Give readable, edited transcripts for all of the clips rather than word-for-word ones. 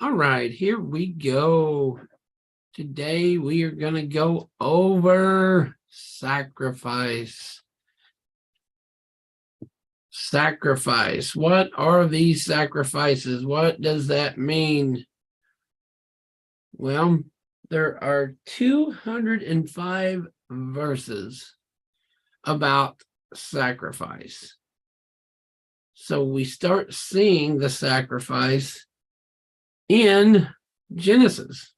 All right, here we go. Today we are going to go over sacrifice. Sacrifice. What are these sacrifices? What does that mean? Well, there are 205 verses about sacrifice. So we start seeing the sacrifice in Genesis,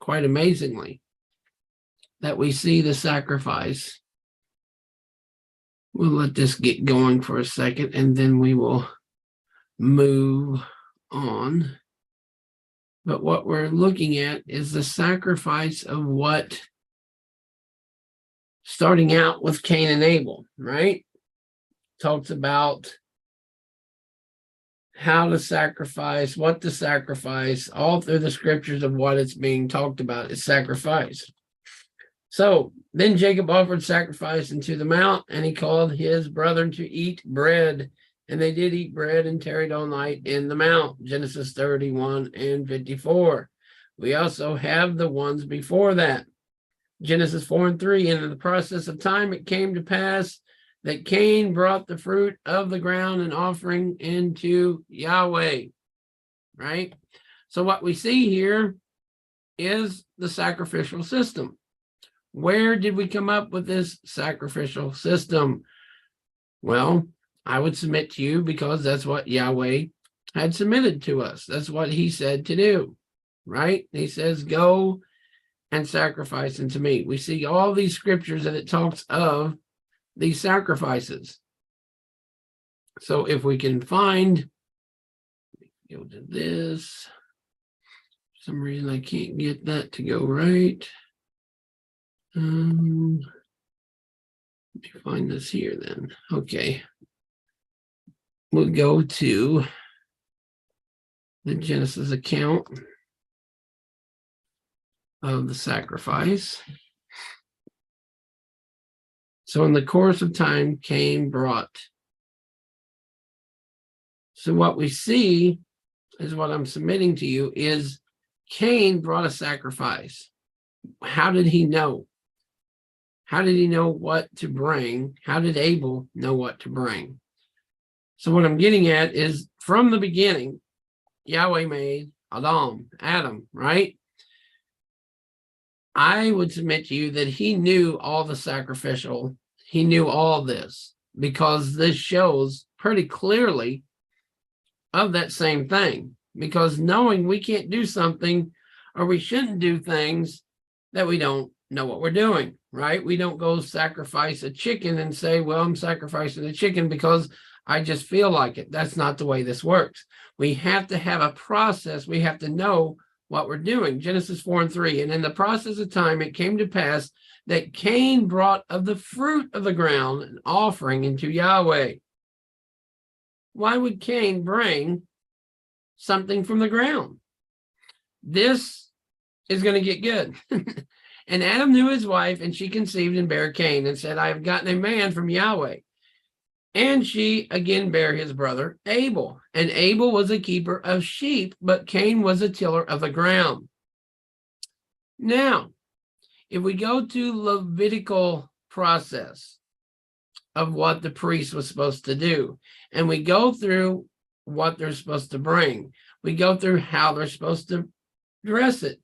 quite amazingly, that we see the sacrifice. We'll let this get going for a second, and then we will move on. But what we're looking at is the sacrifice of what, starting out with Cain and Abel, right? Talks about how to sacrifice, what to sacrifice, all through the scriptures of what it's being talked about is sacrifice. So then Jacob offered sacrifice unto the mount, and he called his brethren to eat bread. And they did eat bread and tarried all night in the mount. Genesis 31 and 54. We also have the ones before that. Genesis 4 and 3. And in the process of time it came to pass that Cain brought the fruit of the ground and offering into Yahweh, right? So what we see here is the sacrificial system. Where did we come up with this sacrificial system? Well, I would submit to you because that's what Yahweh had submitted to us. That's what he said to do, right? He says, go and sacrifice unto me. We see all these scriptures and it talks of these sacrifices. So if we can find, go to this, for some reason I can't get that to go right. Let me find this here then. Okay. We'll go to the Genesis account of the sacrifice. So in the course of time, Cain brought. So what we see is what I'm submitting to you is Cain brought a sacrifice. How did he know? How did he know what to bring? How did Abel know what to bring? So what I'm getting at is from the beginning, Yahweh made Adam, right? I would submit to you that he knew all the sacrificial. He knew all this because this shows pretty clearly of that same thing. Because knowing we can't do something or we shouldn't do things that we don't know what we're doing, right? We don't go sacrifice a chicken and say, well, I'm sacrificing a chicken because I just feel like it. That's not the way this works. We have to have a process. We have to know what we're doing. Genesis 4 and 3. And in the process of time, it came to pass that Cain brought of the fruit of the ground an offering into Yahweh. Why would Cain bring something from the ground? This is going to get good. And Adam knew his wife, and she conceived and bare Cain, and said, I have gotten a man from Yahweh. And she again bare his brother Abel. And Abel was a keeper of sheep, but Cain was a tiller of the ground. Now, if we go to Levitical process of what the priest was supposed to do, and we go through what they're supposed to bring, we go through how they're supposed to dress it,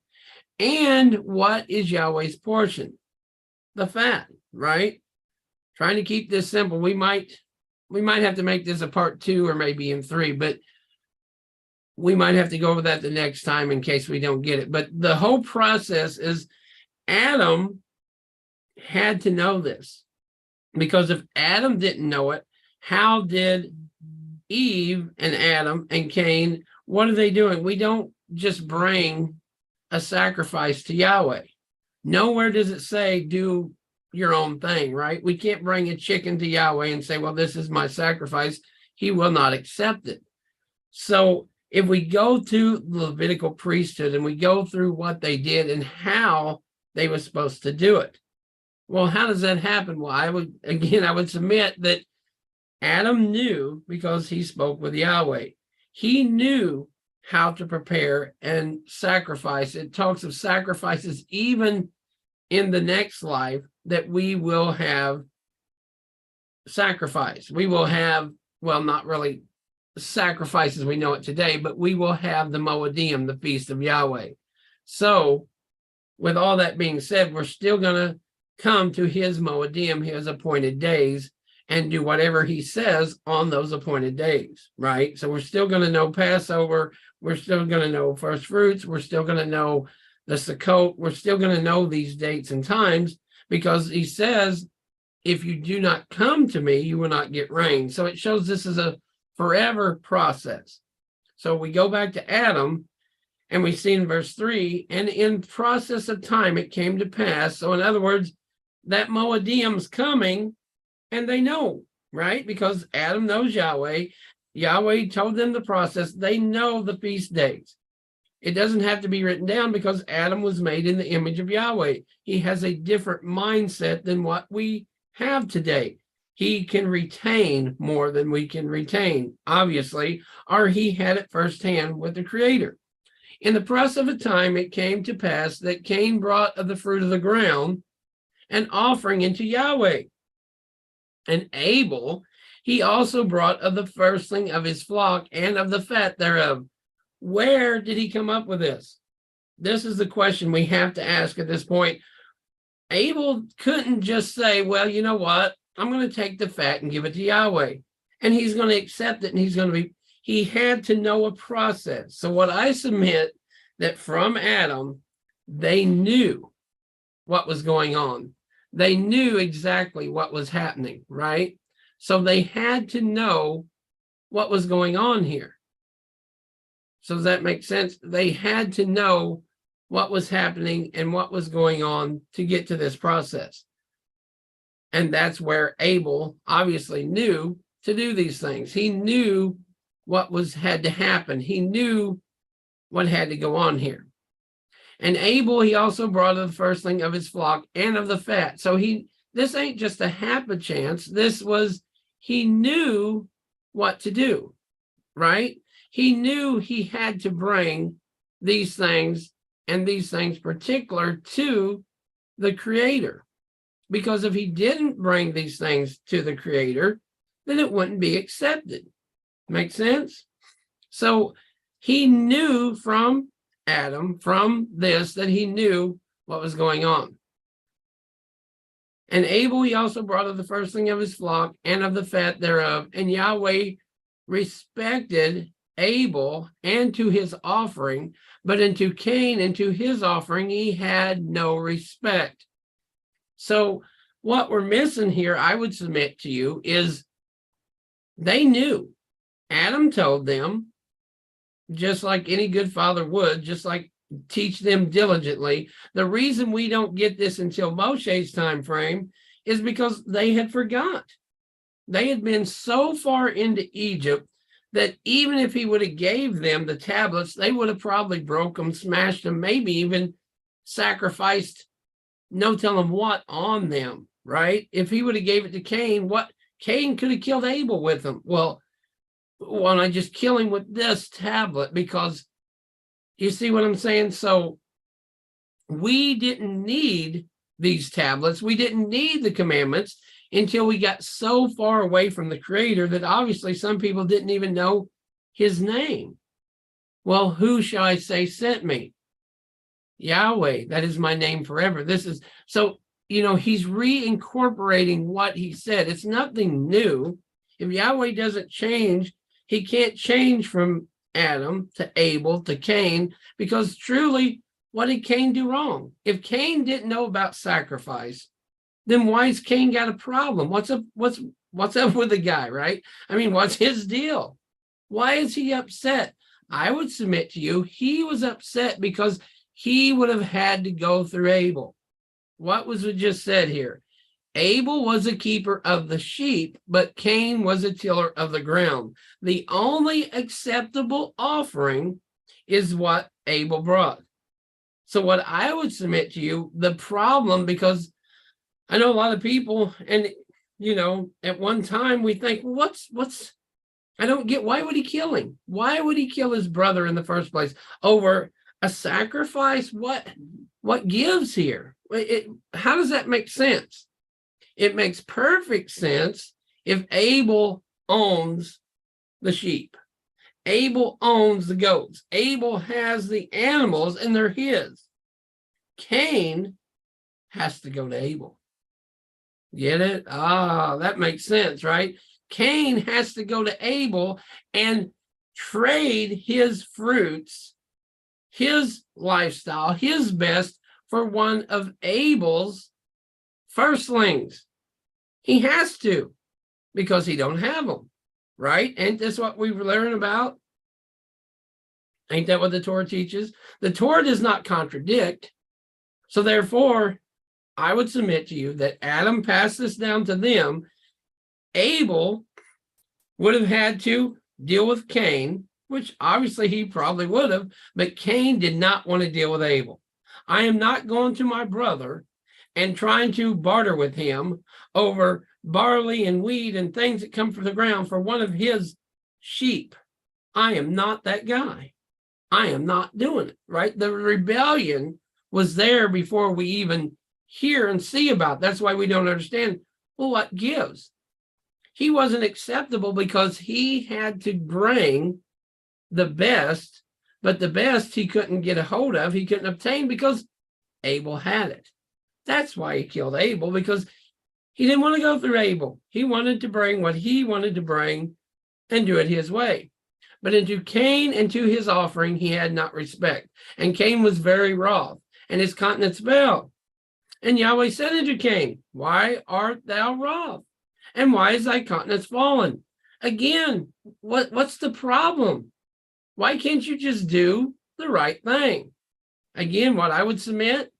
and what is Yahweh's portion? The fat, right? Trying to keep this simple. We might have to make this a part 2 or maybe in 3, but we might have to go over that the next time in case we don't get it. But the whole process is Adam had to know this, because if Adam didn't know it, how did Eve and Adam and Cain, what are they doing? We don't just bring a sacrifice to Yahweh. Nowhere does it say do your own thing, right? We can't bring a chicken to Yahweh and say, well, this is my sacrifice. He will not accept it. So if we go to the Levitical priesthood and we go through what they did and how they were supposed to do it, well, how does that happen? Well, I would submit that Adam knew because he spoke with Yahweh. He knew how to prepare and sacrifice. It talks of sacrifices even in the next life, that we will have sacrifice. We will have, well, not really sacrifice as we know it today, but we will have the Moedim, the feast of Yahweh. So with all that being said, we're still going to come to his Moedim, his appointed days, and do whatever he says on those appointed days, right? So we're still going to know Passover. We're still going to know first fruits. We're still going to know the Sukkot. We're still going to know these dates and times, because he says, if you do not come to me, you will not get rain. So it shows this is a forever process. So we go back to Adam, and we see in verse 3, and in process of time it came to pass. So in other words, that Moedim's coming, and they know, right? Because Adam knows Yahweh. Yahweh told them the process. They know the feast days. It doesn't have to be written down, because Adam was made in the image of Yahweh. He has a different mindset than what we have today. He can retain more than we can retain, obviously, or he had it firsthand with the Creator. In the process of a time, it came to pass that Cain brought of the fruit of the ground an offering into Yahweh. And Abel, he also brought of the firstling of his flock and of the fat thereof. Where did he come up with this? This is the question we have to ask at this point. Abel couldn't just say, well, you know what? I'm going to take the fat and give it to Yahweh. And he's going to accept it, and he's going to be, he had to know a process. So what I submit, that from Adam, they knew what was going on. They knew exactly what was happening, right? So they had to know what was going on here. So does that make sense? They had to know what was happening and what was going on to get to this process. And that's where Abel obviously knew to do these things. He knew what had to happen. He knew what had to go on here. And Abel, he also brought of the firstling of his flock and of the fat. So this ain't just a happen chance. This was, he knew what to do, right? He knew he had to bring these things, and these things particular, to the Creator. Because if he didn't bring these things to the Creator, then it wouldn't be accepted. Make sense? So he knew from Adam, from this, that he knew what was going on. And Abel, he also brought of the firstling of his flock and of the fat thereof. And Yahweh respected Abel and to his offering, but unto Cain and to his offering he had no respect. So what we're missing here, I would submit to you, is they knew. Adam told them, just like any good father would, just like teach them diligently. The reason we don't get this until Moshe's time frame is because they had forgot. They had been so far into Egypt that even if he would have gave them the tablets, they would have probably broke them, smashed them, maybe even sacrificed no telling what on them, right? If he would have gave it to Cain, what Cain could have killed Abel with them. Well, why don't I just kill him with this tablet? Because you see what I'm saying? So we didn't need these tablets. We didn't need the commandments until we got so far away from the Creator that obviously some people didn't even know his name. Well, who shall I say sent me? Yahweh, that is my name forever. This is, so, he's reincorporating what he said. It's nothing new. If Yahweh doesn't change, he can't change from Adam to Abel to Cain, because truly, what did Cain do wrong? If Cain didn't know about sacrifice, then why's Cain got a problem? What's up with the guy, right? I mean, what's his deal? Why is he upset? I would submit to you, he was upset because he would have had to go through Abel. What was it just said here? Abel was a keeper of the sheep, but Cain was a tiller of the ground. The only acceptable offering is what Abel brought. So what I would submit to you, the problem, because I know a lot of people, and at one time we think, what's I don't get, why would he kill him? Why would he kill his brother in the first place over a sacrifice? What gives here? How does that make sense? It makes perfect sense if Abel owns the sheep. Abel owns the goats. Abel has the animals and they're his. Cain has to go to Abel. Get it? Ah, that makes sense, right? Cain has to go to Abel and trade his fruits, his lifestyle, his best for one of Abel's firstlings. He has to, because he don't have them, right? Ain't this what we learn about? Ain't that what the Torah teaches? The Torah does not contradict. So therefore, I would submit to you that Adam passed this down to them. Abel would have had to deal with Cain, which obviously he probably would have, but Cain did not want to deal with Abel. I am not going to my brother and trying to barter with him over barley and wheat and things that come from the ground for one of his sheep. I am not that guy. I am not doing it, right? The rebellion was there before we even hear and see about it. That's why we don't understand, well, what gives? He wasn't acceptable because he had to bring the best, but the best he couldn't get a hold of, he couldn't obtain because Abel had it. That's why he killed Abel, because he didn't want to go through Abel. He wanted to bring what he wanted to bring and do it his way. But into Cain and to his offering, he had not respect. And Cain was very wroth, and his countenance fell. And Yahweh said unto Cain, why art thou wroth? And why is thy countenance fallen? Again, what's the problem? Why can't you just do the right thing? Again, what I would submit,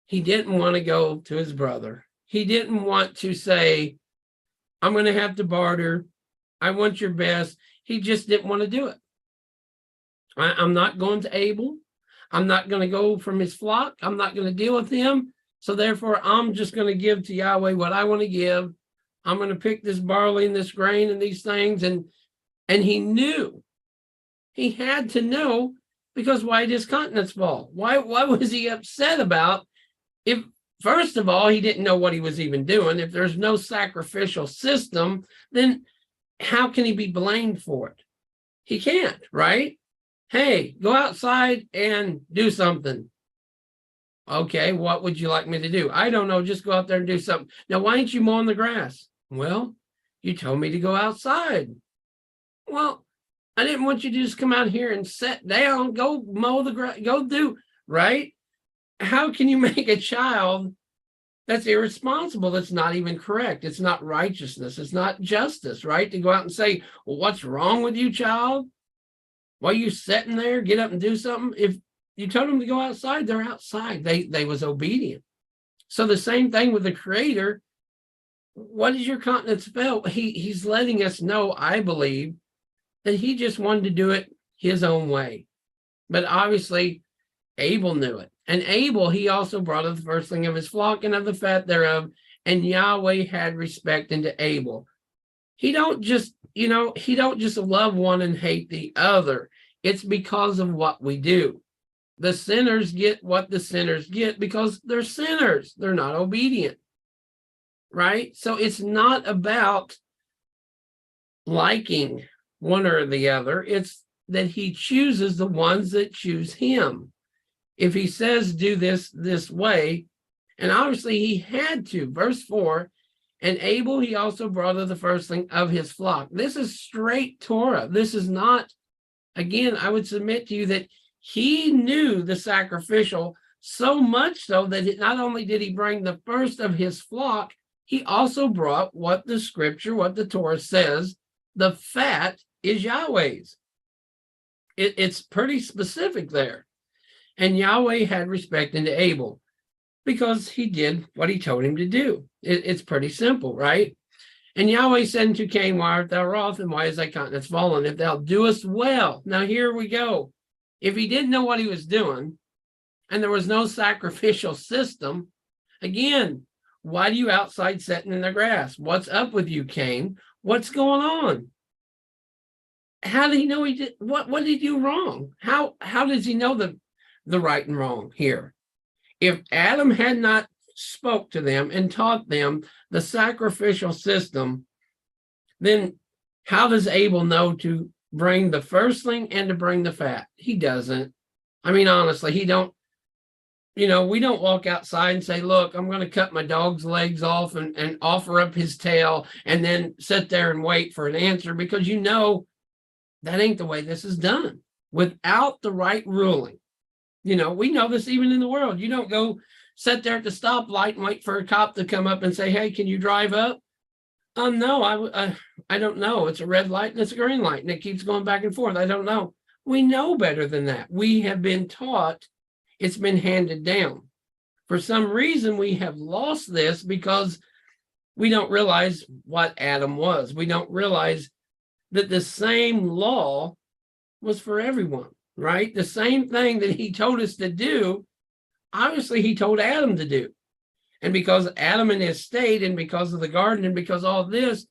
he didn't want to go to his brother. He didn't want to say, I'm going to have to barter. I want your best. He just didn't want to do it. I'm not going to Abel. I'm not going to go from his flock. I'm not going to deal with him. So therefore, I'm just going to give to Yahweh what I want to give. I'm going to pick this barley and this grain and these things. And he knew. He had to know, because why did his countenance fall? Why was he upset about, if, first of all, he didn't know what he was even doing. If there's no sacrificial system, then how can he be blamed for it? He can't, right? Hey, go outside and do something. Okay, what would you like me to do? I don't know, just go out there and do something. Now, why ain't you mowing the grass? Well, you told me to go outside. Well, I didn't want you to just come out here and sit down, go mow the grass, go do, right? How can you make a child that's irresponsible, that's not even correct? It's not righteousness. It's not justice, right? To go out and say, well, what's wrong with you, child? Why are you sitting there? Get up and do something. If you told them to go outside, they're outside. They was obedient. So the same thing with the Creator. What is your countenance felt? He's letting us know, I believe, that he just wanted to do it his own way. But obviously, Abel knew it. And Abel, he also brought of the firstling of his flock and of the fat thereof. And Yahweh had respect unto Abel. He don't just love one and hate the other. It's because of what we do. The sinners get what the sinners get because they're sinners. They're not obedient. Right? So it's not about liking one or the other. It's that he chooses the ones that choose him. If he says do this way, and obviously he had to, verse 4, and Abel he also brought of the firstling of his flock. This is straight Torah. This is not, again, I would submit to you that he knew the sacrificial so much so that not only did he bring the first of his flock, he also brought what the scripture, what the Torah says, the fat is Yahweh's. It's pretty specific there. And Yahweh had respect unto Abel because he did what he told him to do. It's pretty simple, right? And Yahweh said unto Cain, why art thou wroth, and why is thy countenance fallen? If thou doest well. Now here we go. If he didn't know what he was doing, and there was no sacrificial system, again, why are you outside sitting in the grass? What's up with you, Cain? What's going on? how did he know he did what did he do wrong? How does he know the right and wrong here? If Adam had not spoke to them and taught them the sacrificial system, then how does Abel know to bring the firstling and to bring the fat? He doesn't. I mean, honestly, he don't. We don't walk outside and say, look, I'm going to cut my dog's legs off and offer up his tail and then sit there and wait for an answer, because that ain't the way this is done without the right ruling. We know this even in the world. You don't go sit there at the stoplight and wait for a cop to come up and say, hey, can you drive up? No, I don't know. It's a red light and it's a green light and it keeps going back and forth. I don't know. We know better than that. We have been taught. It's been handed down. For some reason, we have lost this because we don't realize what Adam was. We don't realize that the same law was for everyone, right? The same thing that he told us to do, obviously he told Adam to do. And because Adam and his state, and because of the garden, and because all this,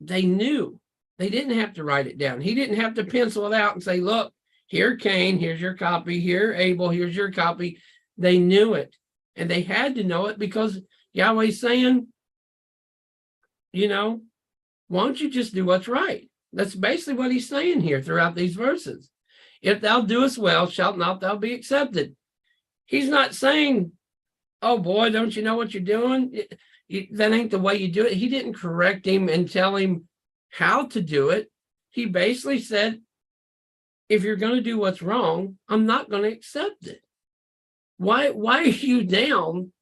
they knew. They didn't have to write it down. He didn't have to pencil it out and say, look, here, Cain, here's your copy. Here, Abel, here's your copy. They knew it. And they had to know it because Yahweh's saying, why don't you just do what's right? That's basically what he's saying here throughout these verses. If thou doest well, shalt not thou be accepted. He's not saying, oh boy, don't you know what you're doing? That ain't the way you do it. He didn't correct him and tell him how to do it. He basically said, if you're going to do what's wrong, I'm not going to accept it. Why are you down,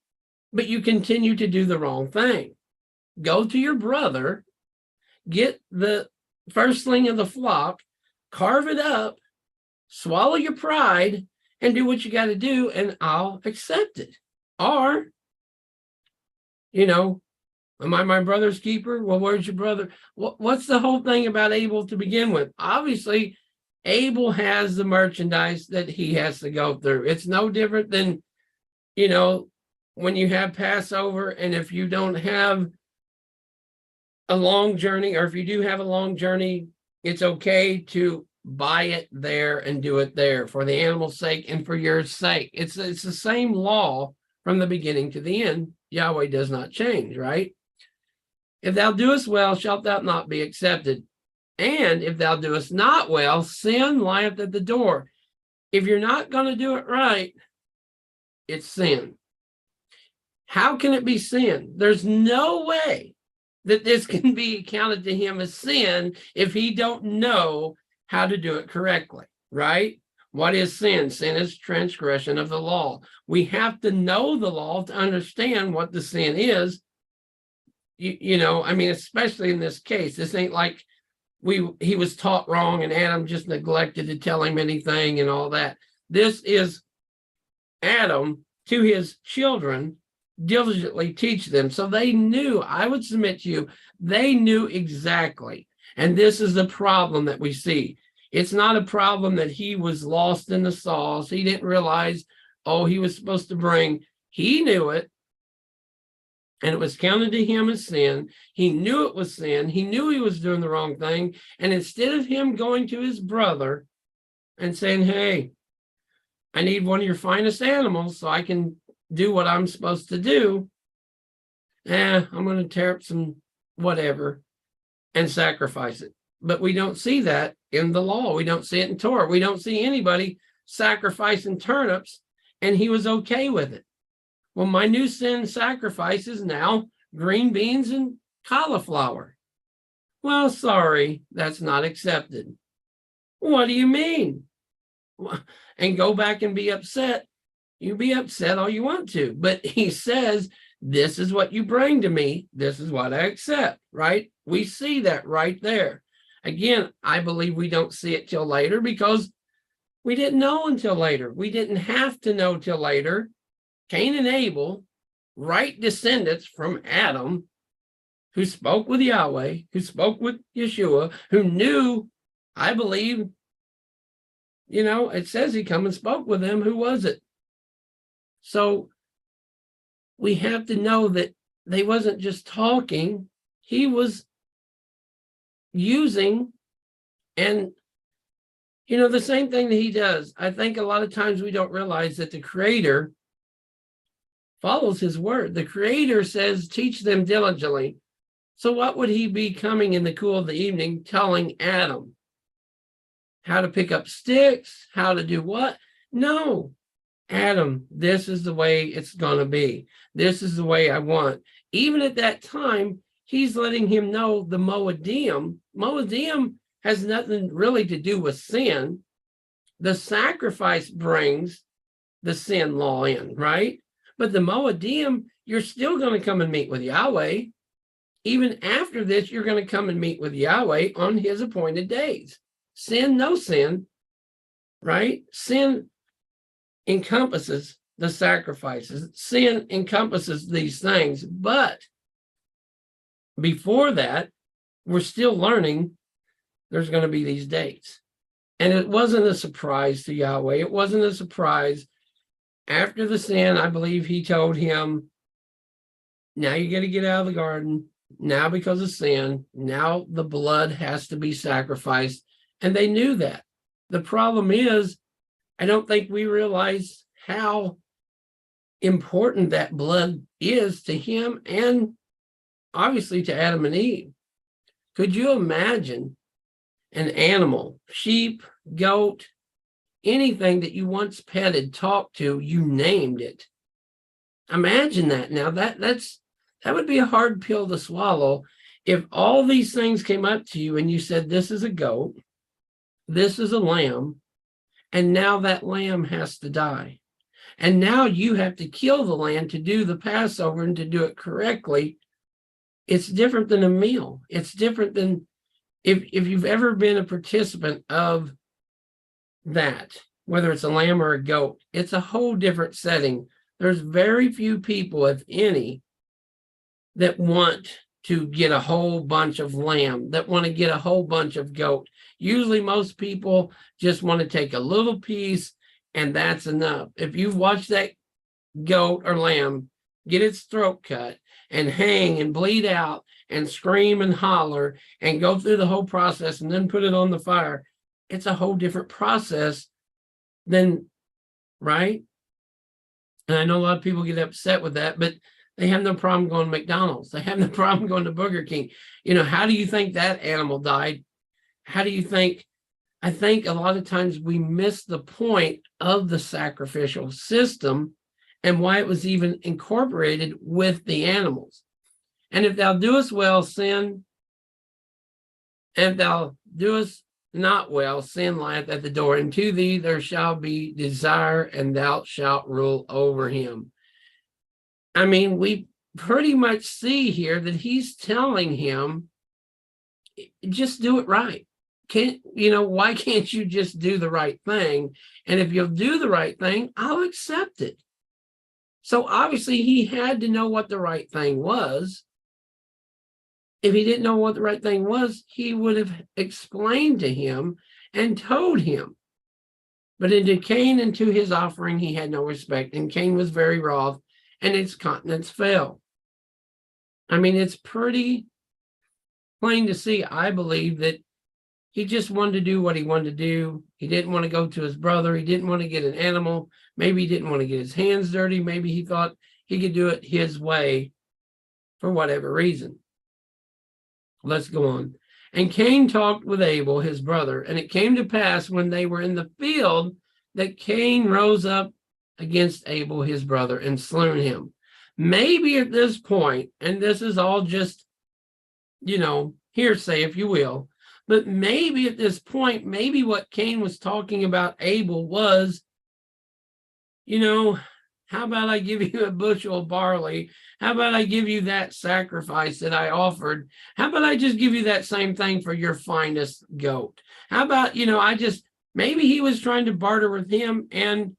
but you continue to do the wrong thing? Go to your brother, get the firstling of the flock, carve it up, swallow your pride, and do what you got to do, and I'll accept it. Or, am I my brother's keeper? Well, where's your brother? What's the whole thing about Abel to begin with? Obviously, Abel has the merchandise that he has to go through. It's no different than, when you have Passover, and if you don't have a long journey, or if you do have a long journey, it's okay to buy it there and do it there for the animal's sake and for your sake. It's the same law from the beginning to the end. Yahweh does not change, right? If thou doest well, shalt thou not be accepted. And if thou doest not well, sin lieth at the door. If you're not going to do it right, it's sin. How can it be sin? There's no way that this can be counted to him as sin if he don't know how to do it correctly, right? What is sin? Sin is transgression of the law. We have to know the law to understand what the sin is. Especially in this case, this ain't like he was taught wrong and Adam just neglected to tell him anything and all that. This is Adam to his children diligently teach them. So they knew, I would submit to you, they knew exactly. And this is the problem that we see. It's not a problem that he was lost in the sauce. He didn't realize, he was supposed to bring. He knew it. And it was counted to him as sin. He knew it was sin. He knew he was doing the wrong thing. And instead of him going to his brother and saying, hey, I need one of your finest animals so I can do what I'm supposed to do, I'm going to tear up some whatever and sacrifice it. But we don't see that in the law. We don't see it in Torah. We don't see anybody sacrificing turnips, and he was okay with it. Well, my new sin sacrifice is now green beans and cauliflower. Well, sorry, that's not accepted. What do you mean? And go back and be upset. You be upset all you want to. But he says, this is what you bring to me. This is what I accept, right? We see that right there. Again, I believe we don't see it till later because we didn't know until later. We didn't have to know till later. Cain and Abel, right descendants from Adam, who spoke with Yahweh, who spoke with Yeshua, who knew, I believe, it says he come and spoke with them. Who was it? So we have to know that they wasn't just talking. He was using And, the same thing that he does, I think a lot of times we don't realize that the Creator follows his word. The Creator says, teach them diligently. So what would he be coming in the cool of the evening telling Adam? How to pick up sticks, how to do what? No. Adam, this is the way it's going to be. This is the way I want. Even at that time, he's letting him know the Moedim. Moedim has nothing really to do with sin. The sacrifice brings the sin law in, right? But the Moedim, you're still going to come and meet with Yahweh. Even after this, you're going to come and meet with Yahweh on his appointed days. Sin, no sin, right? Sin encompasses the sacrifices. Sin encompasses these things. But before that, we're still learning there's going to be these dates. And it wasn't a surprise to Yahweh. It wasn't a surprise. After the sin, I believe he told him, now you got to get out of the garden. Now, because of sin, now the blood has to be sacrificed. And they knew that. The problem is, I don't think we realize how important that blood is to him and obviously to Adam and Eve. Could you imagine an animal, sheep, goat, anything that you once petted, talked to, you named it? Imagine that. Now that would be a hard pill to swallow. If all these things came up to you and you said, this is a goat, this is a lamb, and now that lamb has to die. And now you have to kill the lamb to do the Passover and to do it correctly. It's different than a meal. It's different than if you've ever been a participant of that, whether it's a lamb or a goat, it's a whole different setting. There's very few people, if any, that want to get a whole bunch of lamb, that want to get a whole bunch of goat. Usually most people just want to take a little piece and that's enough. If you watch that goat or lamb get its throat cut and hang and bleed out and scream and holler and go through the whole process and then put it on the fire, it's a whole different process than, right? And I know a lot of people get upset with that, but they have no problem going to McDonald's. They have no problem going to Burger King. How do you think that animal died? How do you think? I think a lot of times we miss the point of the sacrificial system and why it was even incorporated with the animals. And if thou doest well, sin, and if thou doest not well, sin lieth at the door, and to thee there shall be desire, and thou shalt rule over him. I mean, we pretty much see here that he's telling him, just do it right. Why can't you just do the right thing? And if you'll do the right thing, I'll accept it. So obviously he had to know what the right thing was. If he didn't know what the right thing was, he would have explained to him and told him. But into Cain and to his offering, he had no respect. And Cain was very wroth, and his countenance fell. I mean, it's pretty plain to see, I believe, that he just wanted to do what he wanted to do. He didn't want to go to his brother. He didn't want to get an animal. Maybe he didn't want to get his hands dirty. Maybe he thought he could do it his way for whatever reason. Let's go on. And Cain talked with Abel, his brother, and it came to pass when they were in the field that Cain rose up against Abel, his brother, and slew him. Maybe at this point, and this is all just, hearsay, if you will, but maybe at this point, maybe what Cain was talking about Abel was, how about I give you a bushel of barley? How about I give you that sacrifice that I offered? How about I just give you that same thing for your finest goat? How about, maybe he was trying to barter with him and,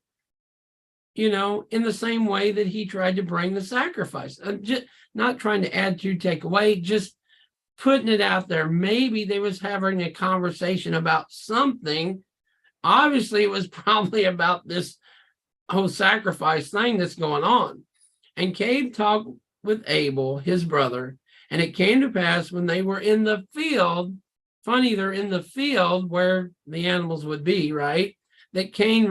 in the same way that he tried to bring the sacrifice. Just not trying to add to, take away, just putting it out there. Maybe they was having a conversation about something. Obviously, it was probably about this whole sacrifice thing that's going on. And Cain talked with Abel, his brother, and it came to pass when they were in the field funny, they're in the field where the animals would be, right? That Cain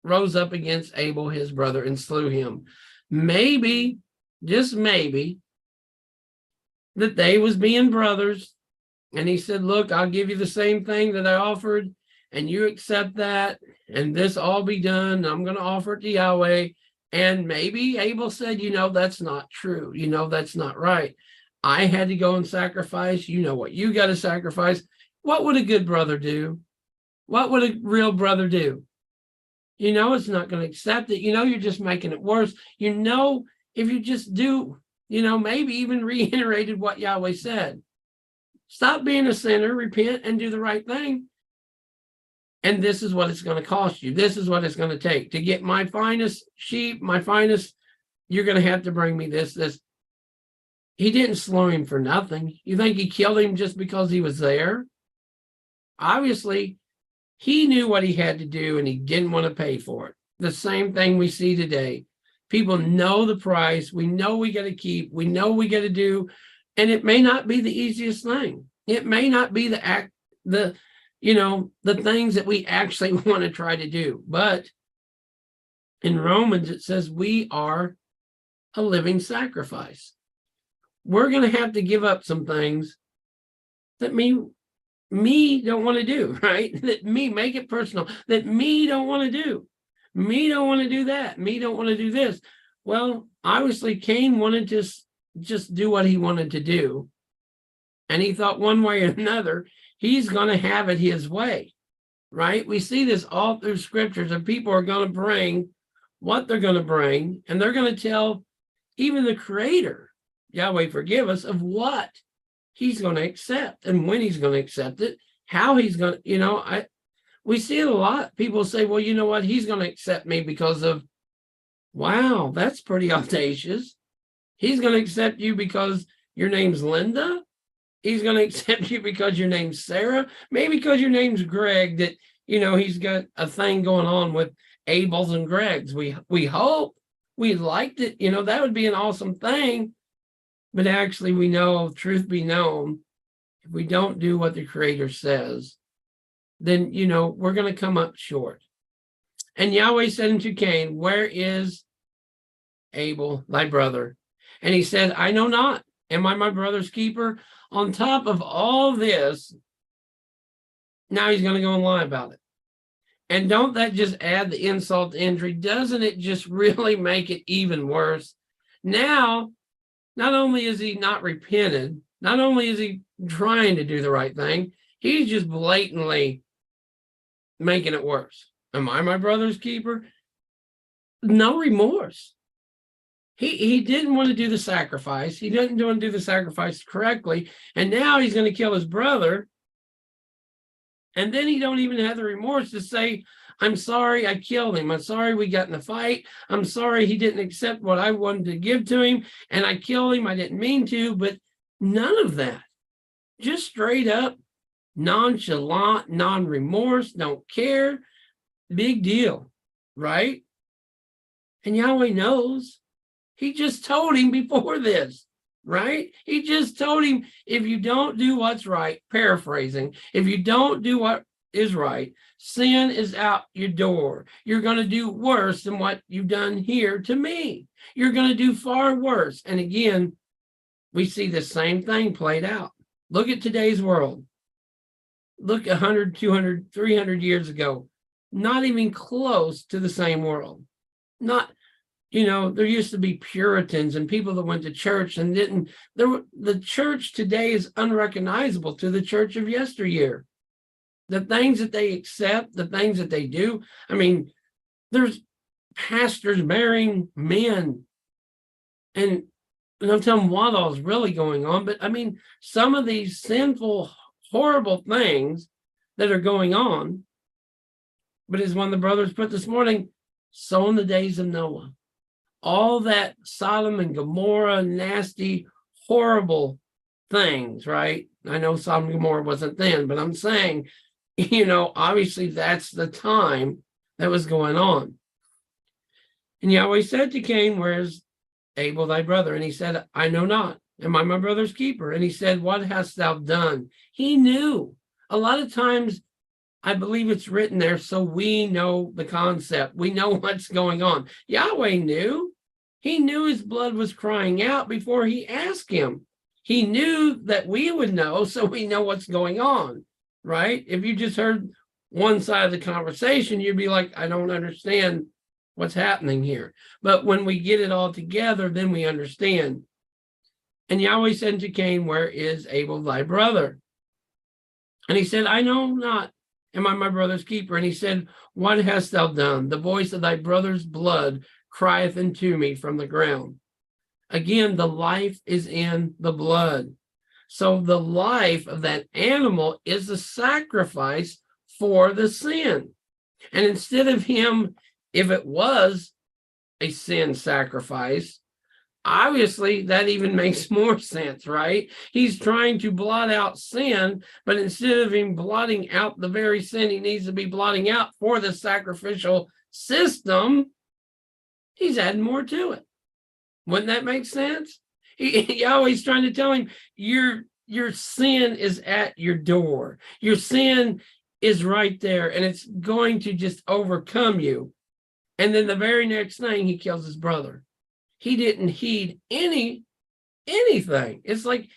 rose up against Abel, his brother, and slew him. Maybe, just maybe, that they was being brothers. And he said, look, I'll give you the same thing that I offered, and you accept that, and this all be done. I'm going to offer it to Yahweh. And maybe Abel said, that's not true. That's not right. I had to go and sacrifice. You know what you got to sacrifice. What would a good brother do? What would a real brother do? It's not going to accept it. You're just making it worse. If you just do, maybe even reiterated what Yahweh said. Stop being a sinner, repent, and do the right thing. And this is what it's going to cost you. This is what it's going to take. To get my finest sheep, my finest, you're going to have to bring me this. He didn't slow him for nothing. You think he killed him just because he was there? Obviously, he knew what he had to do, and he didn't want to pay for it. The same thing we see today. People know the price. We know we got to keep. We know we got to do. And it may not be the easiest thing. It may not be the things that we actually want to try to do. But in Romans, it says we are a living sacrifice. We're going to have to give up some things that me don't want to do, right? That make it personal, that me don't want to do. Me don't want to do that. Me don't want to do this. Well, obviously, Cain wanted to just do what he wanted to do. And he thought one way or another, he's going to have it his way, right? We see this all through scriptures, and people are going to bring what they're going to bring, and they're going to tell even the Creator, Yahweh forgive us, of what he's going to accept and when he's going to accept it, how he's going to, we see it a lot. People say, well, you know what? He's going to accept me because of, wow, that's pretty audacious. He's going to accept you because your name's Linda. He's going to accept you because your name's Sarah. Maybe because your name's Greg, that, he's got a thing going on with Abel's and Greg's. We hope. We liked it. That would be an awesome thing. But actually, we know, truth be known, if we don't do what the Creator says, then, we're going to come up short. And Yahweh said unto Cain, where is Abel, thy brother? And he said, I know not. Am I my brother's keeper? On top of all this, now he's going to go and lie about it. And don't that just add the insult to injury? Doesn't it just really make it even worse? Now, not only is he not repented, not only is he trying to do the right thing, he's just blatantly making it worse. Am I my brother's keeper? No remorse. He didn't want to do the sacrifice. He didn't want to do the sacrifice correctly. And now he's going to kill his brother. And then he don't even have the remorse to say, I'm sorry I killed him. I'm sorry we got in a fight. I'm sorry he didn't accept what I wanted to give to him. And I killed him. I didn't mean to, but none of that. Just straight up, nonchalant, non-remorse, don't care. Big deal, right? And Yahweh knows. He just told him before this, right? He just told him, if you don't do what's right, paraphrasing, if you don't do what is right, sin is out your door. You're going to do worse than what you've done here to me. You're going to do far worse. And again, we see the same thing played out. Look at today's world. Look 100, 200, 300 years ago. Not even close to the same world. Not, there used to be Puritans and people that went to church and didn't. The church today is unrecognizable to the church of yesteryear. The things that they accept, the things that they do. I mean, there's pastors marrying men, and I'm telling what all's really going on. But I mean, some of these sinful, horrible things that are going on. But as one of the brothers put this morning, so in the days of Noah, all that Sodom and Gomorrah, nasty, horrible things, right? I know Sodom and Gomorrah wasn't then, but I'm saying, obviously that's the time that was going on. And Yahweh said to Cain, where's Abel, thy brother? And he said, I know not. Am I my brother's keeper? And he said, what hast thou done? He knew. A lot of times, I believe it's written there so we know the concept. We know what's going on. Yahweh knew. He knew his blood was crying out before he asked him. He knew that we would know, so we know what's going on, right? If you just heard one side of the conversation, you'd be like, I don't understand what's happening here. But when we get it all together, then we understand. And Yahweh said to Cain, where is Abel thy brother? And he said, I know not. Am I my brother's keeper? And he said, what hast thou done? The voice of thy brother's blood crieth unto me from the ground. Again, the life is in the blood. So the life of that animal is the sacrifice for the sin. And instead of him, if it was a sin sacrifice, obviously that even makes more sense, right? He's trying to blot out sin, but instead of him blotting out the very sin he needs to be blotting out for the sacrificial system, he's adding more to it. Wouldn't that make sense? Yahweh's trying to tell him, your sin is at your door. Your sin is right there, and it's going to just overcome you. And then the very next thing, he kills his brother. He didn't heed anything. It's like,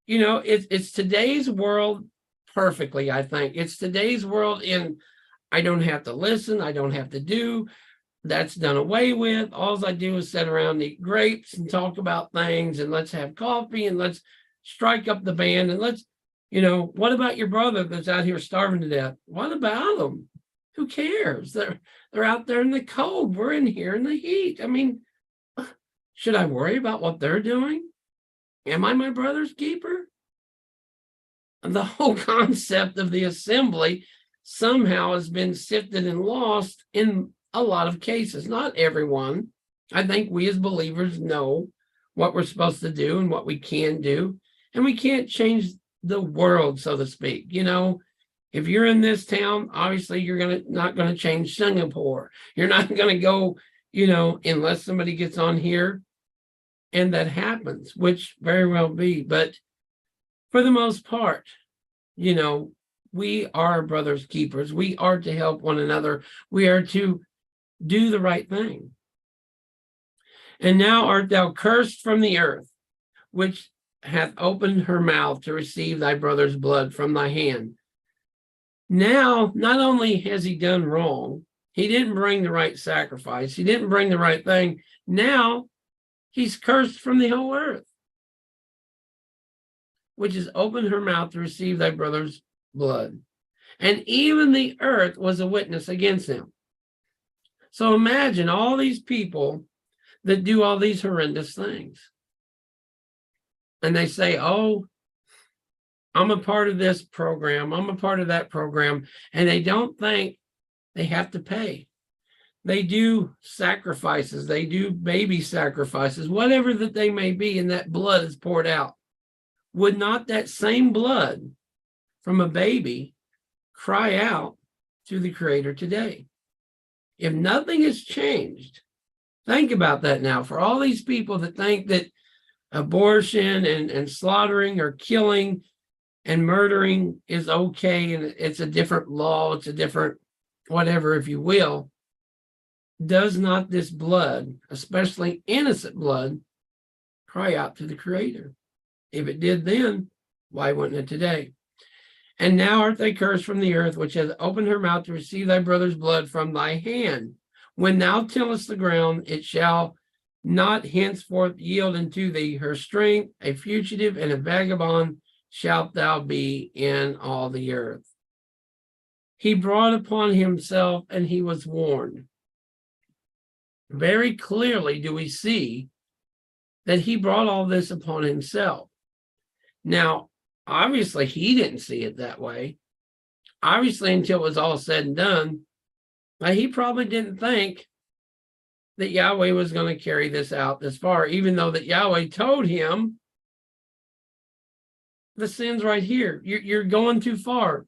it's today's world perfectly, I think. It's today's world in, I don't have to listen, I don't have to do. That's done away with. All I do is sit around and eat grapes and talk about things, and let's have coffee, and let's strike up the band, and let's, what about your brother that's out here starving to death? What about them? Who cares? They're out there in the cold. We're in here in the heat. I mean, should I worry about what they're doing? Am I my brother's keeper? And the whole concept of the assembly somehow has been sifted and lost in a lot of cases. Not everyone. I think we as believers know what we're supposed to do and what we can do. And we can't change the world, so to speak. If you're in this town, obviously you're not going to change Singapore. You're not going to go, unless somebody gets on here and that happens, which very well be. But for the most part, we are brothers keepers. We are to help one another. We are to do the right thing. And now art thou cursed from the earth, which hath opened her mouth to receive thy brother's blood from thy hand. Now, not only has he done wrong, he didn't bring the right sacrifice, he didn't bring the right thing. Now he's cursed from the whole earth, which has opened her mouth to receive thy brother's blood. And even the earth was a witness against him. So imagine all these people that do all these horrendous things. And they say, oh, I'm a part of this program, I'm a part of that program, and they don't think they have to pay. They do sacrifices, they do baby sacrifices, whatever that they may be, and that blood is poured out. Would not that same blood from a baby cry out to the Creator today? If nothing has changed, think about that now. For all these people that think that abortion and slaughtering or killing and murdering is okay, and it's a different law, it's a different whatever, if you will, does not this blood, especially innocent blood, cry out to the Creator? If it did then, why wouldn't it today? And now art thou cursed from the earth, which has opened her mouth to receive thy brother's blood from thy hand. When thou tillest the ground, it shall not henceforth yield unto thee her strength. A fugitive and a vagabond shalt thou be in all the earth. He brought upon himself, and he was warned. Very clearly do we see that he brought all this upon himself. Now, obviously, he didn't see it that way. Obviously, until it was all said and done, but he probably didn't think that Yahweh was going to carry this out this far, even though that Yahweh told him, the sin's right here. You're going too far.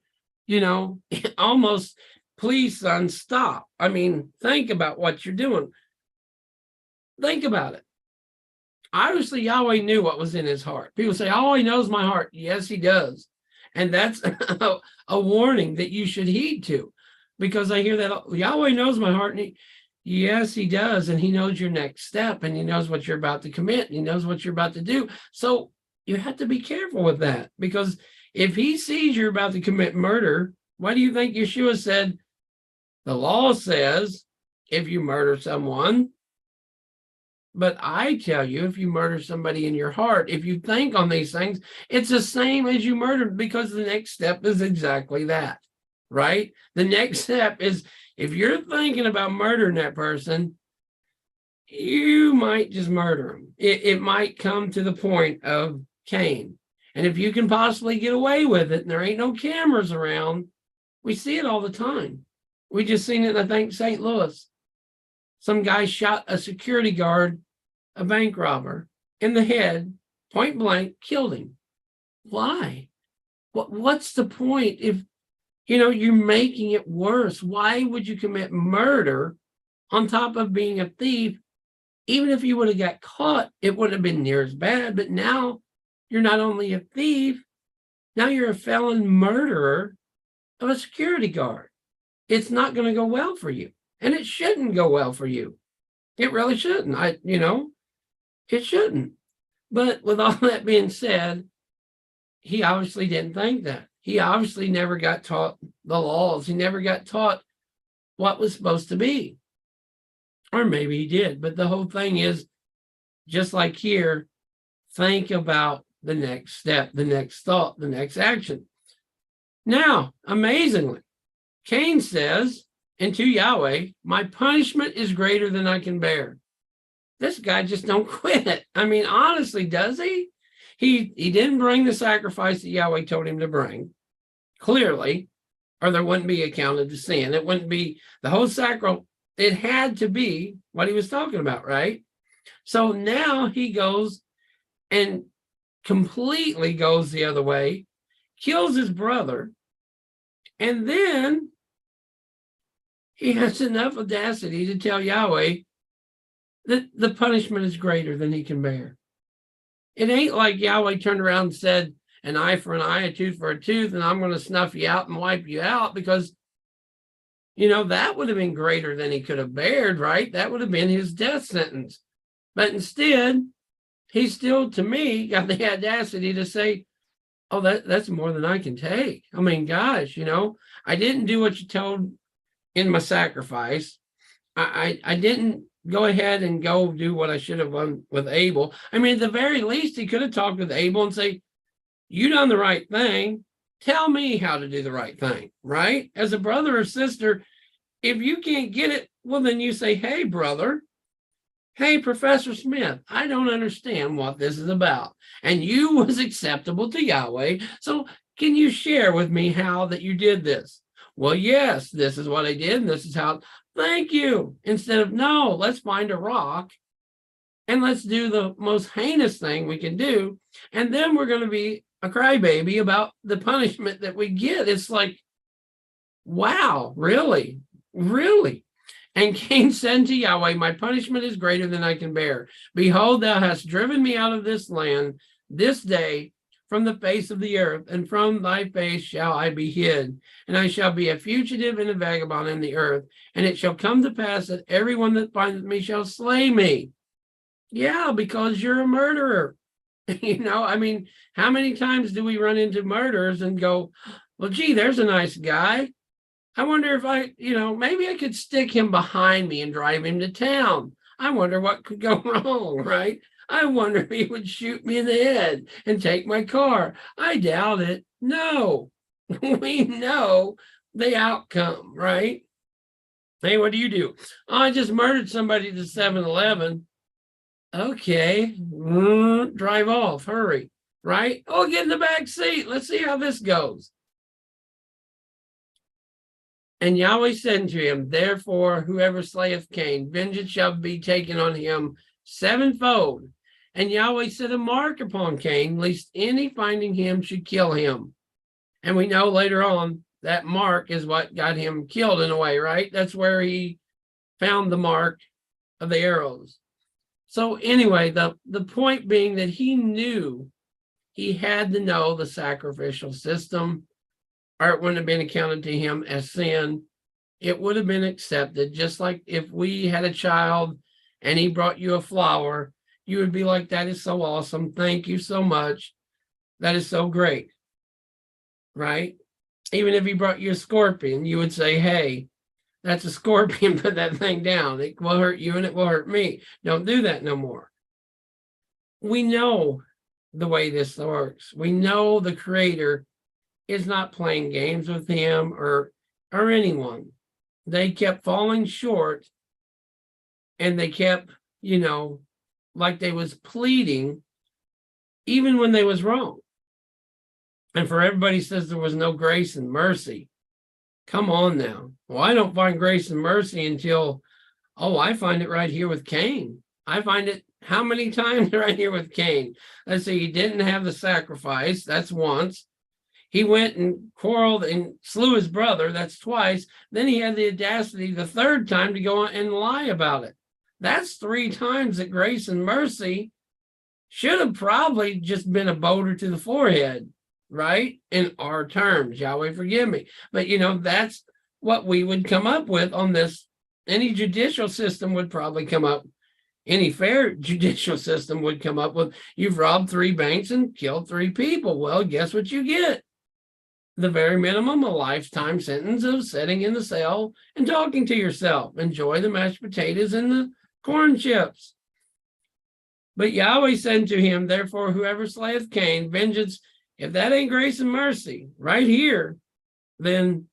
Almost, please, son, stop. I mean, think about what you're doing. Think about it. Obviously, Yahweh knew what was in his heart. People say, oh, he knows my heart. Yes, he does. And that's a warning that you should heed to, because I hear that Yahweh knows my heart. And yes, he does. And he knows your next step, and he knows what you're about to commit. And he knows what you're about to do. So you have to be careful with that, because if he sees you're about to commit murder, why do you think Yeshua said, the law says if you murder someone, but I tell you, if you murder somebody in your heart, if you think on these things, it's the same as you murdered, because the next step is exactly that, right? The next step is, if you're thinking about murdering that person, you might just murder him. It might come to the point of Cain. And if you can possibly get away with it and there ain't no cameras around, we see it all the time. We just seen it, I think, St. Louis. Some guy shot a security guard, a bank robber, in the head, point blank, killed him. Why? What's the point if, you're making it worse? Why would you commit murder on top of being a thief? Even if you would have got caught, it wouldn't have been near as bad. But now you're not only a thief, now you're a felon murderer of a security guard. It's not going to go well for you. And it shouldn't go well for you. It really shouldn't. It shouldn't. But with all that being said, he obviously didn't think that. He obviously never got taught the laws. He never got taught what was supposed to be. Or maybe he did. But the whole thing is, just like here, think about the next step, the next thought, the next action. Now, amazingly, Cain says, and to Yahweh, my punishment is greater than I can bear. This guy just don't quit. I mean, honestly, does he? He didn't bring the sacrifice that Yahweh told him to bring, clearly, or there wouldn't be accounted to sin. It wouldn't be the whole sacrifice. It had to be what he was talking about, right? So now he goes and completely goes the other way, kills his brother, and then he has enough audacity to tell Yahweh that the punishment is greater than he can bear. It ain't like Yahweh turned around and said, an eye for an eye, a tooth for a tooth, and I'm going to snuff you out and wipe you out, because, that would have been greater than he could have bared, right? That would have been his death sentence. But instead, he still, to me, got the audacity to say, oh, that's more than I can take. I mean, gosh, I didn't do what you told in my sacrifice. I didn't go ahead and go do what I should have done with Abel. I mean, at the very least, he could have talked with Abel and say, you done the right thing. Tell me how to do the right thing, right? As a brother or sister, if you can't get it, well, then you say, hey, brother, hey, Professor Smith, I don't understand what this is about. And you was acceptable to Yahweh. So can you share with me how that you did this? Well, yes, this is what I did. And this is how, thank you. Instead of, no, let's find a rock and let's do the most heinous thing we can do. And then we're going to be a crybaby about the punishment that we get. It's like, wow, really, really. And Cain said to Yahweh, my punishment is greater than I can bear. Behold, thou hast driven me out of this land this day from the face of the earth, and from thy face shall I be hid. And I shall be a fugitive and a vagabond in the earth. And it shall come to pass that everyone that findeth me shall slay me. Yeah, because you're a murderer. I mean, how many times do we run into murderers and go, well, gee, there's a nice guy. I wonder if maybe I could stick him behind me and drive him to town. I wonder what could go wrong, right? I wonder if he would shoot me in the head and take my car. I doubt it. No, we know the outcome, right? Hey, what do you do? Oh, I just murdered somebody at the 7-Eleven. Okay, drive off, hurry, right? Oh, get in the back seat. Let's see how this goes. And Yahweh said unto him, therefore, whoever slayeth Cain, vengeance shall be taken on him sevenfold. And Yahweh set a mark upon Cain, lest any finding him should kill him. And we know later on that mark is what got him killed in a way, right? That's where he found the mark of the arrows. So anyway, the point being that he knew he had to know the sacrificial system, or it wouldn't have been accounted to him as sin. It would have been accepted, just like if we had a child and he brought you a flower, you would be like, that is so awesome. Thank you so much. That is so great. Right? Even if he brought you a scorpion, you would say, hey, that's a scorpion, put that thing down. It will hurt you and it will hurt me. Don't do that no more. We know the way this works. We know the creator is not playing games with him or anyone. They kept falling short, and they kept, like they was pleading even when they was wrong. And for everybody says there was no grace and mercy. Come on now. Well, I don't find grace and mercy until, I find it right here with Cain. I find it how many times right here with Cain? Let's see, he didn't have the sacrifice. That's once. He went and quarreled and slew his brother. That's twice. Then he had the audacity the third time to go and lie about it. That's 3 times that grace and mercy should have probably just been a boulder to the forehead, right? In our terms, Yahweh forgive me. But, that's what we would come up with on this. Any judicial system would probably come up. Any fair judicial system would come up with, you've robbed 3 banks and killed 3 people. Well, guess what you get? The very minimum, a lifetime sentence of sitting in the cell and talking to yourself. Enjoy the mashed potatoes and the corn chips. But Yahweh said to him, therefore, whoever slayeth Cain, vengeance, if that ain't grace and mercy right here, then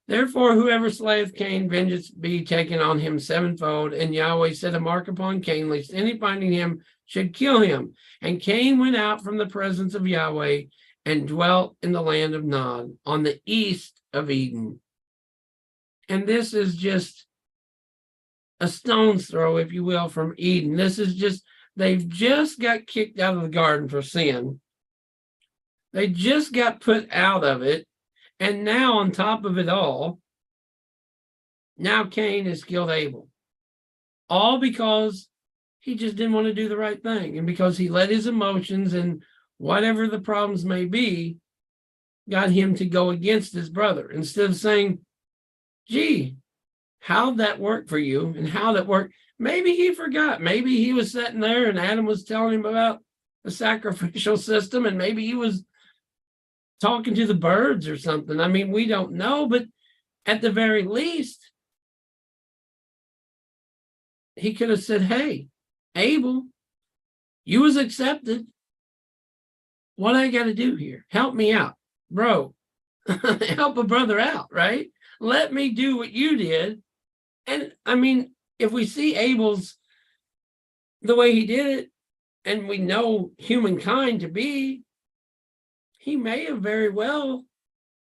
therefore, whoever slayeth Cain, vengeance be taken on him 7-fold. And Yahweh set a mark upon Cain, lest any finding him should kill him. And Cain went out from the presence of Yahweh and dwelt in the land of Nod, on the east of Eden. And this is just a stone's throw, if you will, from Eden. This is just, they've just got kicked out of the garden for sin. They just got put out of it. And now on top of it all, now Cain has killed Abel. All because he just didn't want to do the right thing. And because he let his emotions and whatever the problems may be, got him to go against his brother. Instead of saying, gee, how'd that work for you? And how that worked? Maybe he forgot. Maybe he was sitting there and Adam was telling him about the sacrificial system, and maybe he was talking to the birds or something. I mean, we don't know, but at the very least, he could have said, hey, Abel, you was accepted. What I got to do here? Help me out, bro. Help a brother out, right? Let me do what you did. And I mean, if we see Abel's, the way he did it, and we know humankind to be, he may have very well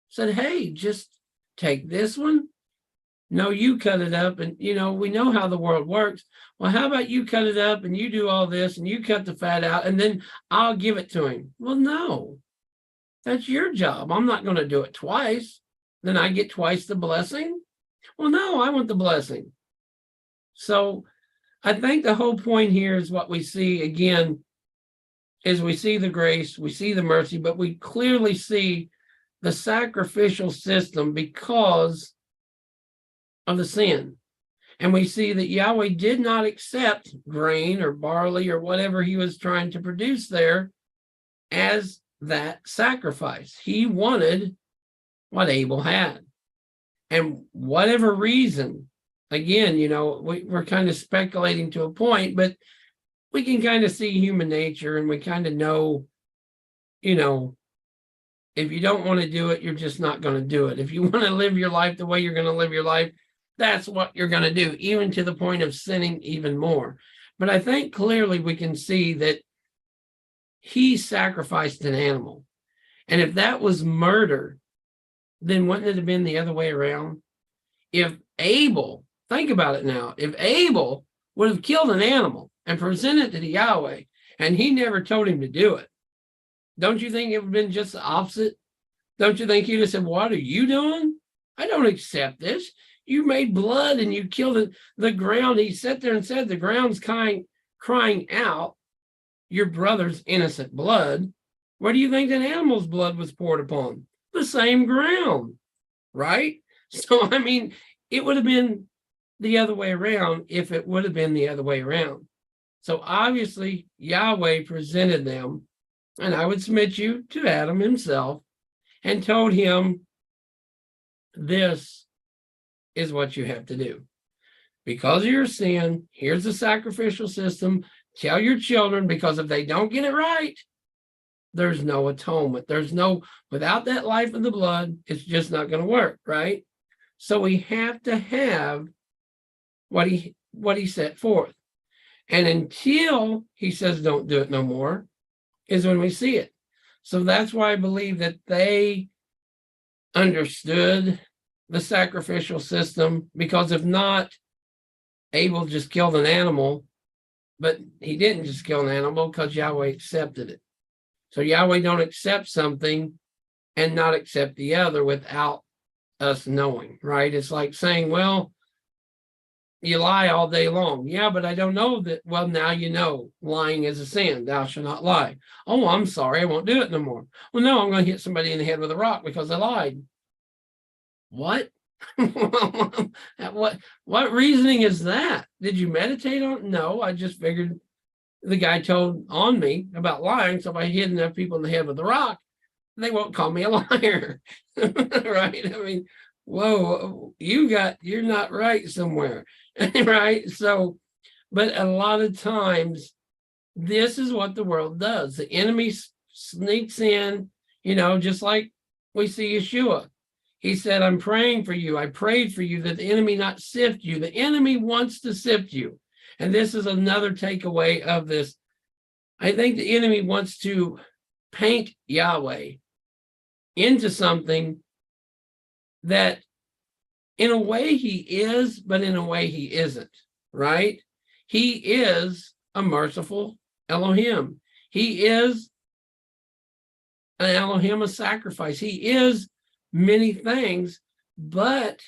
said, hey, just take this one. No, you cut it up. And, we know how the world works. Well, how about you cut it up and you do all this and you cut the fat out and then I'll give it to him. Well, no, that's your job. I'm not going to do it twice. Then I get twice the blessing. Well, no, I want the blessing. So I think the whole point here is what we see again, is we see the grace, we see the mercy, but we clearly see the sacrificial system because of the sin. And we see that Yahweh did not accept grain or barley or whatever he was trying to produce there as that sacrifice. He wanted what Abel had. And whatever reason, again, we're kind of speculating to a point, but we can kind of see human nature, and we kind of know, if you don't want to do it, you're just not going to do it. If you want to live your life the way you're going to live your life, that's what you're going to do, even to the point of sinning even more. But I think clearly we can see that he sacrificed an animal. And if that was murder, then wouldn't it have been the other way around? If Abel, think about it now, if Abel would have killed an animal and presented it to Yahweh, and he never told him to do it, don't you think it would have been just the opposite? Don't you think he'd have said, what are you doing? I don't accept this. You made blood and you killed the ground. He sat there and said, the ground's crying out your brother's innocent blood. Where do you think that animal's blood was poured upon? The same ground, right? So, I mean, it would have been the other way around if it would have been the other way around. So obviously Yahweh presented them, and I would submit you to Adam himself, and told him, this is what you have to do. Because of your sin, here's the sacrificial system. Tell your children, because if they don't get it right, there's no atonement. Without that life of the blood, it's just not going to work, right? So we have to have what he set forth. And until he says don't do it no more, is when we see it. So that's why I believe that they understood the sacrificial system, because if not, Abel just killed an animal, but he didn't just kill an animal because Yahweh accepted it. So Yahweh don't accept something and not accept the other without us knowing, right? It's like saying, well, you lie all day long. Yeah, but I don't know that. Well, now you know lying is a sin. Thou shalt not lie. Oh, I'm sorry. I won't do it no more. Well, no, I'm going to hit somebody in the head with a rock because I lied. What? What reasoning is that? Did you meditate on it? No, I just figured the guy told on me about lying. So if I hit enough people in the head with a rock, they won't call me a liar. Right? I mean, whoa, you're not right somewhere. Right? So, but a lot of times, this is what the world does. The enemy sneaks in, just like we see Yeshua. He said, I'm praying for you. I prayed for you that the enemy not sift you. The enemy wants to sift you. And this is another takeaway of this. I think the enemy wants to paint Yahweh into something that in a way he is, but in a way he isn't, right? He is a merciful Elohim. He is an Elohim of sacrifice. He is many things, but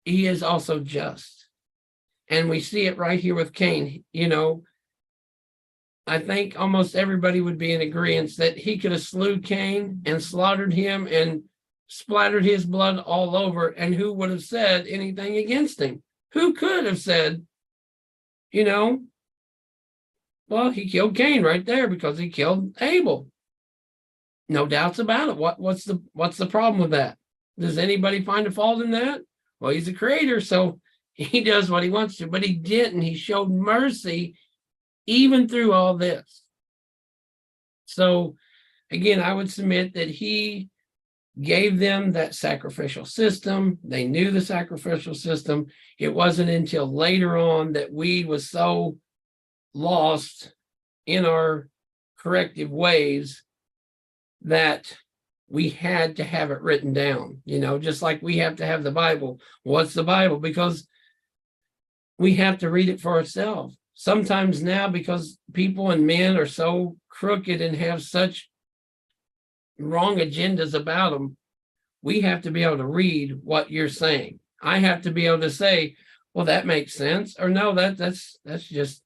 he is also just. And we see it right here with Cain. I think almost everybody would be in agreement that he could have slew Cain and slaughtered him and splattered his blood all over, and who would have said anything against him? Who could have said, well, he killed Cain right there because he killed Abel. No doubts about it. What's the problem with that? Does anybody find a fault in that? Well, he's a creator, so he does what he wants to, but he didn't. He showed mercy even through all this. So again, I would submit that he gave them that sacrificial system. They knew the sacrificial system. It wasn't until later on that we was so lost in our corrective ways that we had to have it written down, just like we have to have the Bible. What's the Bible? Because we have to read it for ourselves. Sometimes now, because people and men are so crooked and have such wrong agendas about them, we have to be able to read what you're saying. I have to be able to say, well, that makes sense, or no, that's just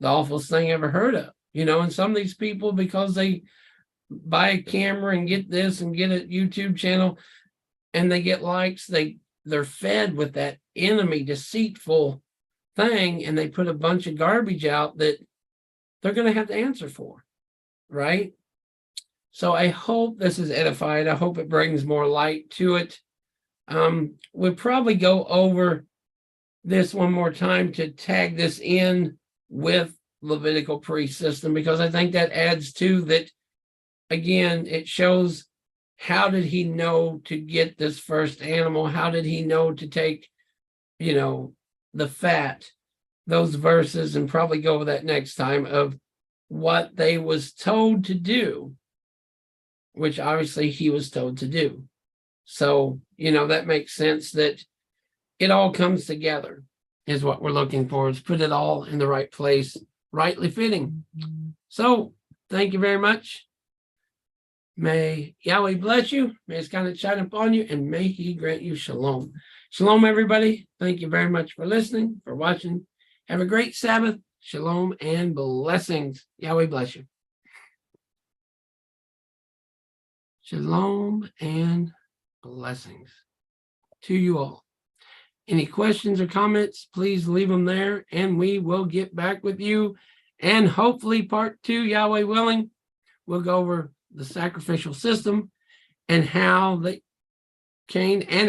the awfulest thing I ever heard of. And some of these people, because they buy a camera and get this and get a YouTube channel and they get likes, they're fed with that enemy deceitful thing, and they put a bunch of garbage out that they're going to have to answer for, right? So I hope this is edified. I hope it brings more light to it. We'll probably go over this one more time to tag this in with Levitical priest system, because I think that adds to that. Again, it shows, how did he know to get this first animal? How did he know to take, the fat? Those verses, and probably go over that next time, of what they was told to do, which obviously he was told to do. So, that makes sense that it all comes together is what we're looking for, is put it all in the right place, rightly fitting. So thank you very much. May Yahweh bless you. May his countenance shine upon you, and may he grant you shalom. Shalom, everybody. Thank you very much for listening, for watching. Have a great Sabbath. Shalom and blessings. Yahweh bless you. Shalom and blessings to you all. Any questions or comments, please leave them there, and we will get back with you. And hopefully part 2, Yahweh willing, we'll go over the sacrificial system and how Cain and